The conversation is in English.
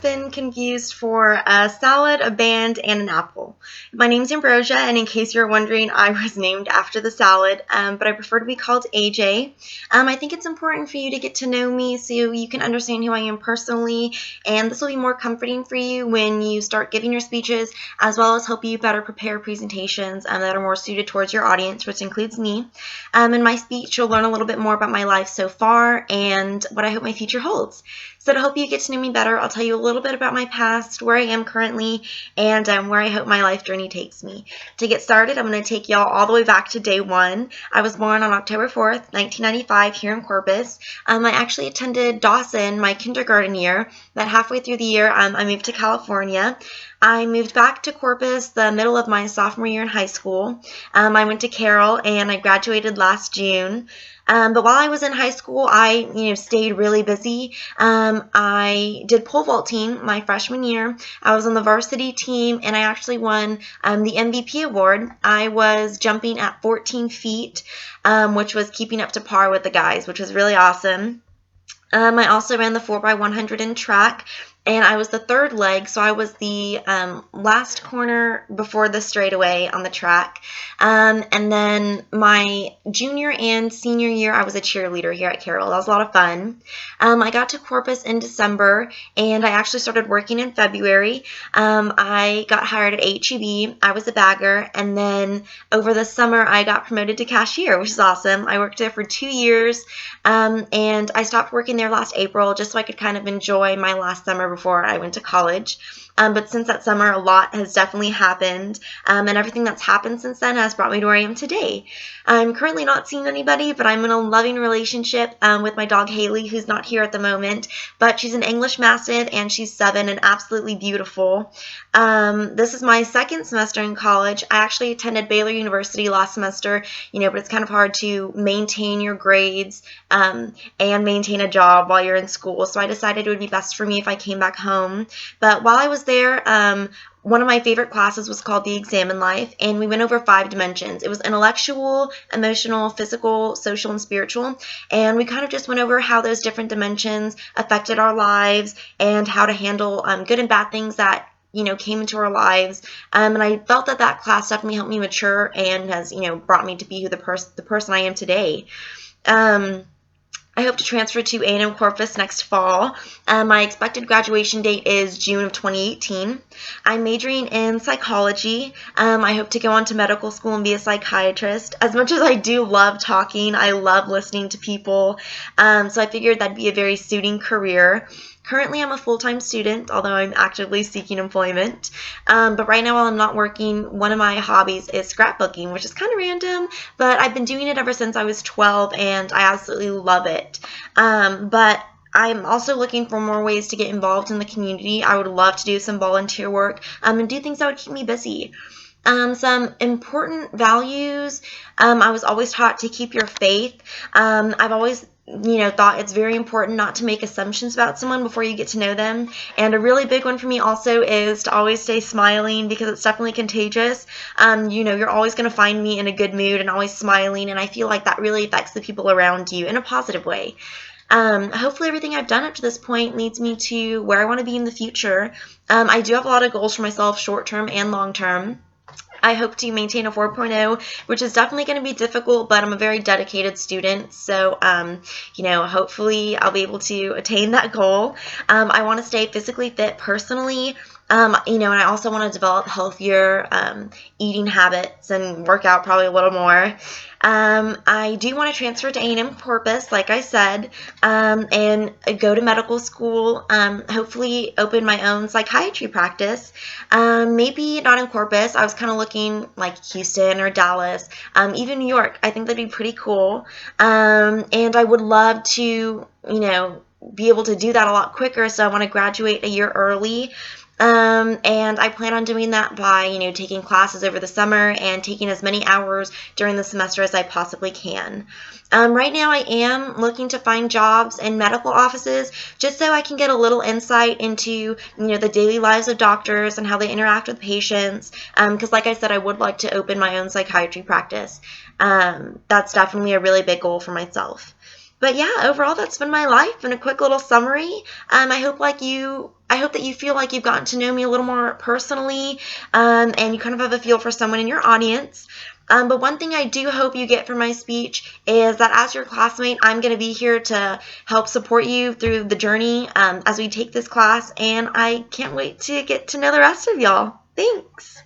often confused for a salad, a band, and an apple. My name's Ambrosia, and in case you're wondering, I was named after the salad, but I prefer to be called AJ. I think it's important for you to get to know me so you can understand who I am personally, and this will be more comforting for you when you start giving your speeches, as well as help you better prepare presentations that are more suited towards your audience, which includes me. In my speech, you'll learn a little bit more about my life so far and what I hope my future holds. So to help you get to know me better, I'll tell you a little bit about my past, where I am currently, and where I hope my life journey takes me. To get started, I'm going to take y'all all the way back to day one. I was born on October 4th, 1995 here in Corpus. I actually attended Dawson my kindergarten year. That halfway through the year, I moved to California. I moved back to Corpus the middle of my sophomore year in high school. I went to Carroll and I graduated last June. But while I was in high school, I stayed really busy. I did pole vaulting my freshman year. I was on the varsity team, and I actually won the MVP award. I was jumping at 14 feet, which was keeping up to par with the guys, which was really awesome. I also ran the 4x100 in track, and I was the third leg, so I was the last corner before the straightaway on the track. And then my junior and senior year, I was a cheerleader here at Carroll. That was a lot of fun. I got to Corpus in December, and I actually started working in February. I got hired at HEB. I was a bagger, and then over the summer, I got promoted to cashier, which is awesome. I worked there for 2 years, and I stopped working there last April just so I could kind of enjoy my last summer before I went to college. But since that summer, a lot has definitely happened, and everything that's happened since then has brought me to where I am today. I'm currently not seeing anybody, but I'm in a loving relationship with my dog Kelley, who's not here at the moment, but she's an English Mastiff, and she's 7 and absolutely beautiful. This is my second semester in college. I actually attended Baylor University last semester, but it's kind of hard to maintain your grades and maintain a job while you're in school, so I decided it would be best for me if I came back home. But while I was there, one of my favorite classes was called The Examine Life, and we went over 5 dimensions. It was intellectual, emotional, physical, social, and spiritual, and we kind of just went over how those different dimensions affected our lives and how to handle good and bad things that came into our lives. And I felt that class definitely helped me mature and has brought me to be the person I am today. I hope to transfer to A&M Corpus next fall. My expected graduation date is June of 2018. I'm majoring in psychology. I hope to go on to medical school and be a psychiatrist. As much as I do love talking, I love listening to people. So I figured that'd be a very suiting career. Currently, I'm a full-time student, although I'm actively seeking employment. But right now, while I'm not working, one of my hobbies is scrapbooking, which is kind of random, but I've been doing it ever since I was 12, and I absolutely love it. But I'm also looking for more ways to get involved in the community. I would love to do some volunteer work and do things that would keep me busy. Some important values. I was always taught to keep your faith. I've always thought it's very important not to make assumptions about someone before you get to know them. And a really big one for me also is to always stay smiling, because it's definitely contagious. You're always going to find me in a good mood and always smiling, and I feel like that really affects the people around you in a positive way. Hopefully everything I've done up to this point leads me to where I want to be in the future. I do have a lot of goals for myself, short-term and long-term. I hope to maintain a 4.0, which is definitely going to be difficult, but I'm a very dedicated student, so, hopefully I'll be able to attain that goal. I want to stay physically fit personally, and I also want to develop healthier eating habits and work out probably a little more. I do want to transfer to A&M Corpus, like I said, and go to medical school, hopefully open my own psychiatry practice. Maybe not in Corpus. I was kind of looking like Houston or Dallas, even New York. I think that'd be pretty cool. And I would love to, be able to do that a lot quicker, so I want to graduate a year early. And I plan on doing that by, taking classes over the summer and taking as many hours during the semester as I possibly can. Right now I am looking to find jobs in medical offices just so I can get a little insight into, the daily lives of doctors and how they interact with patients. Because like I said, I would like to open my own psychiatry practice. That's definitely a really big goal for myself. But yeah, overall, that's been my life in a quick little summary. I hope, like you, I hope that you feel like you've gotten to know me a little more personally, and you kind of have a feel for someone in your audience. But one thing I do hope you get from my speech is that as your classmate, I'm going to be here to help support you through the journey as we take this class, and I can't wait to get to know the rest of y'all. Thanks.